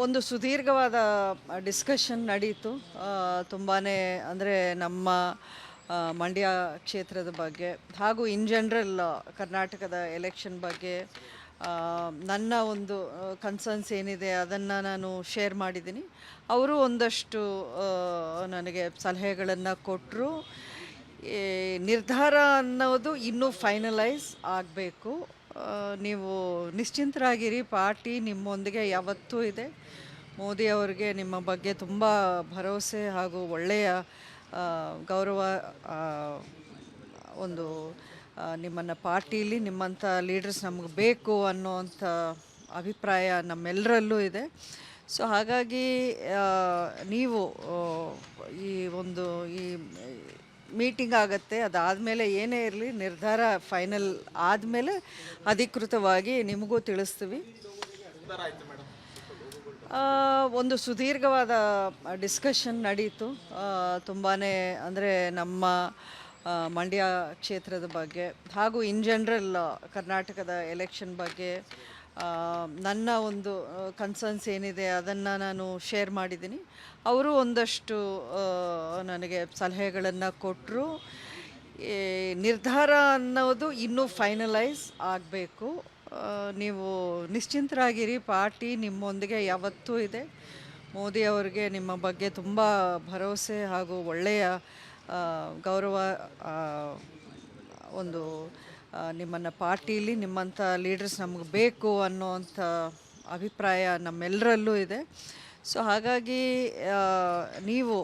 ಒಂದು ಸುದೀರ್ಘವಾದ ಡಿಸ್ಕಷನ್ ನಡೀತು. ತುಂಬಾ ಅಂದರೆ ನಮ್ಮ ಮಂಡ್ಯ ಕ್ಷೇತ್ರದ ಬಗ್ಗೆ ಹಾಗೂ ಇನ್ ಜನರಲ್ ಕರ್ನಾಟಕದ ಎಲೆಕ್ಷನ್ ಬಗ್ಗೆ ನನ್ನ ಒಂದು ಕನ್ಸರ್ನ್ಸ್ ಏನಿದೆ ಅದನ್ನು ನಾನು ಶೇರ್ ಮಾಡಿದ್ದೀನಿ. ಅವರು ಒಂದಷ್ಟು ನನಗೆ ಸಲಹೆಗಳನ್ನು ಕೊಟ್ಟರು. ನಿರ್ಧಾರ ಅನ್ನೋದು ಇನ್ನೂ ಫೈನಲೈಸ್ ಆಗಬೇಕು. ನೀವು ನಿಶ್ಚಿಂತರಾಗಿರಿ, ಪಾರ್ಟಿ ನಿಮ್ಮೊಂದಿಗೆ ಯಾವತ್ತೂ ಇದೆ. ಮೋದಿ ಅವರಿಗೆ ನಿಮ್ಮ ಬಗ್ಗೆ ತುಂಬ ಭರವಸೆ ಹಾಗೂ ಒಳ್ಳೆಯ ಗೌರವ ಒಂದು ನಿಮ್ಮನ್ನು ಪಾರ್ಟೀಲಿ ನಿಮ್ಮಂಥ ಲೀಡರ್ಸ್ ನಮಗೆ ಬೇಕು ಅನ್ನೋವಂಥ ಅಭಿಪ್ರಾಯ ನಮ್ಮೆಲ್ಲರಲ್ಲೂ ಇದೆ. ಸೊ ಹಾಗಾಗಿ ನೀವು ಈ ಮೀಟಿಂಗ್ ಆಗುತ್ತೆ, ಅದಾದಮೇಲೆ ಏನೇ ಇರಲಿ ನಿರ್ಧಾರ ಫೈನಲ್ ಆದಮೇಲೆ ಅಧಿಕೃತವಾಗಿ ನಿಮಗೂ ತಿಳಿಸ್ತೀವಿ. ಒಂದು ಸುದೀರ್ಘವಾದ ಡಿಸ್ಕಷನ್ ನಡೀತು. ತುಂಬಾ ಅಂದರೆ ನಮ್ಮ ಮಂಡ್ಯ ಕ್ಷೇತ್ರದ ಬಗ್ಗೆ ಹಾಗೂ ಇನ್ ಜನರಲ್ ಕರ್ನಾಟಕದ ಎಲೆಕ್ಷನ್ ಬಗ್ಗೆ ನನ್ನ ಒಂದು ಕನ್ಸರ್ನ್ಸ್ ಏನಿದೆ ಅದನ್ನು ನಾನು ಶೇರ್ ಮಾಡಿದ್ದೀನಿ. ಅವರು ಒಂದಷ್ಟು ನನಗೆ ಸಲಹೆಗಳನ್ನು ಕೊಟ್ಟರು. ನಿರ್ಧಾರ ಅನ್ನೋದು ಇನ್ನೂ ಫೈನಲೈಸ್ ಆಗಬೇಕು. ನೀವು ನಿಶ್ಚಿಂತರಾಗಿರಿ, ಪಾರ್ಟಿ ನಿಮ್ಮೊಂದಿಗೆ ಯಾವತ್ತೂ ಇದೆ. ಮೋದಿ ಅವರಿಗೆ ನಿಮ್ಮ ಬಗ್ಗೆ ತುಂಬ ಭರವಸೆ ಹಾಗೂ ಒಳ್ಳೆಯ ಗೌರವ ಒಂದು ನಿಮ್ಮನ್ನು ಪಾರ್ಟೀಲಿ ನಿಮ್ಮಂಥ ಲೀಡರ್ಸ್ ನಮಗೆ ಬೇಕು ಅನ್ನೋವಂಥ ಅಭಿಪ್ರಾಯ ನಮ್ಮೆಲ್ಲರಲ್ಲೂ ಇದೆ. ಸೊ ಹಾಗಾಗಿ ನೀವು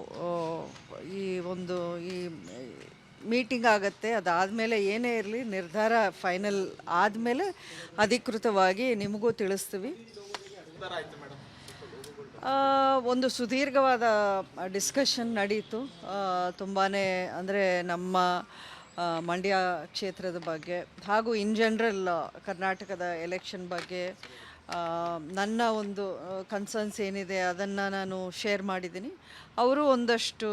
ಈ ಮೀಟಿಂಗ್ ಆಗುತ್ತೆ, ಅದಾದಮೇಲೆ ಏನೇ ಇರಲಿ ನಿರ್ಧಾರ ಫೈನಲ್ ಆದಮೇಲೆ ಅಧಿಕೃತವಾಗಿ ನಿಮಗೂ ತಿಳಿಸ್ತೀವಿ. ಒಂದು ಸುದೀರ್ಘವಾದ ಡಿಸ್ಕಷನ್ ನಡೀತು. ತುಂಬಾ ಅಂದರೆ ನಮ್ಮ ಮಂಡ್ಯ ಕ್ಷೇತ್ರದ ಬಗ್ಗೆ ಹಾಗೂ ಇನ್ ಜನರಲ್ ಕರ್ನಾಟಕದ ಎಲೆಕ್ಷನ್ ಬಗ್ಗೆ ನನ್ನ ಒಂದು ಕನ್ಸರ್ನ್ಸ್ ಏನಿದೆ ಅದನ್ನು ನಾನು ಶೇರ್ ಮಾಡಿದ್ದೀನಿ. ಅವರು ಒಂದಷ್ಟು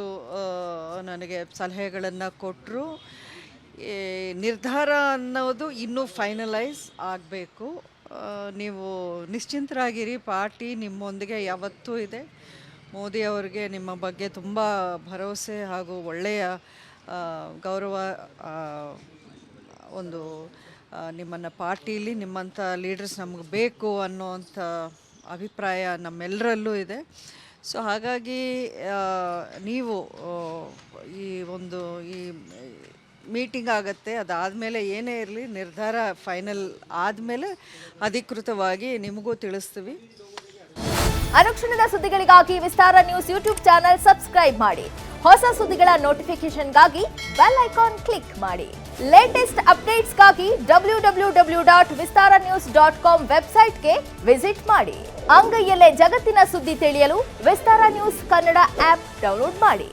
ನನಗೆ ಸಲಹೆಗಳನ್ನು ಕೊಟ್ಟರು. ನಿರ್ಧಾರ ಅನ್ನೋದು ಇನ್ನೂ ಫೈನಲೈಸ್ ಆಗಬೇಕು. ನೀವು ನಿಶ್ಚಿಂತರಾಗಿರಿ, ಪಾರ್ಟಿ ನಿಮ್ಮೊಂದಿಗೆ ಯಾವತ್ತೂ ಇದೆ. ಮೋದಿ ಅವರಿಗೆ ನಿಮ್ಮ ಬಗ್ಗೆ ತುಂಬ ಭರವಸೆ ಹಾಗೂ ಒಳ್ಳೆಯ ಗೌರವ ಒಂದು ನಿಮ್ಮನ್ನು ಪಾರ್ಟೀಲಿ ನಿಮ್ಮಂಥ ಲೀಡರ್ಸ್ ನಮಗೆ ಬೇಕು ಅನ್ನೋವಂಥ ಅಭಿಪ್ರಾಯ ನಮ್ಮೆಲ್ಲರಲ್ಲೂ ಇದೆ. ಸೊ ಹಾಗಾಗಿ ನೀವು ಈ ಮೀಟಿಂಗ್ ಆಗುತ್ತೆ, ಅದಾದಮೇಲೆ ಏನೇ ಇರಲಿ ನಿರ್ಧಾರ ಫೈನಲ್ ಆದಮೇಲೆ ಅಧಿಕೃತವಾಗಿ ನಿಮಗೂ ತಿಳಿಸ್ತೀವಿ. ಅನುಕ್ಷಣದ ಸುದ್ದಿಗಳಿಗಾಗಿ ವಿಸ್ತಾರ ನ್ಯೂಸ್ ಯೂಟ್ಯೂಬ್ ಚಾನೆಲ್ ಸಬ್ಸ್ಕ್ರೈಬ್ ಮಾಡಿ. ಹೊಸ ಸುದ್ದಿಗಳ ನೋಟಿಫಿಕೇಶನ್ಗಾಗಿ ಬೆಲ್ ಐಕಾನ್ ಕ್ಲಿಕ್ ಮಾಡಿ. ಲೇಟೆಸ್ಟ್ ಅಪ್ಡೇಟ್ಸ್ಗಾಗಿ www.vistaranews.com ವೆಬ್ಸೈಟ್ಗೆ ವಿಸಿಟ್ ಮಾಡಿ. ಅಂಗೈಯಲ್ಲೇ ಜಗತ್ತಿನ ಸುದ್ದಿ ತಿಳಿಯಲು ವಿಸ್ತಾರ ನ್ಯೂಸ್ ಕನ್ನಡ ಆಪ್ ಡೌನ್ಲೋಡ್ ಮಾಡಿ.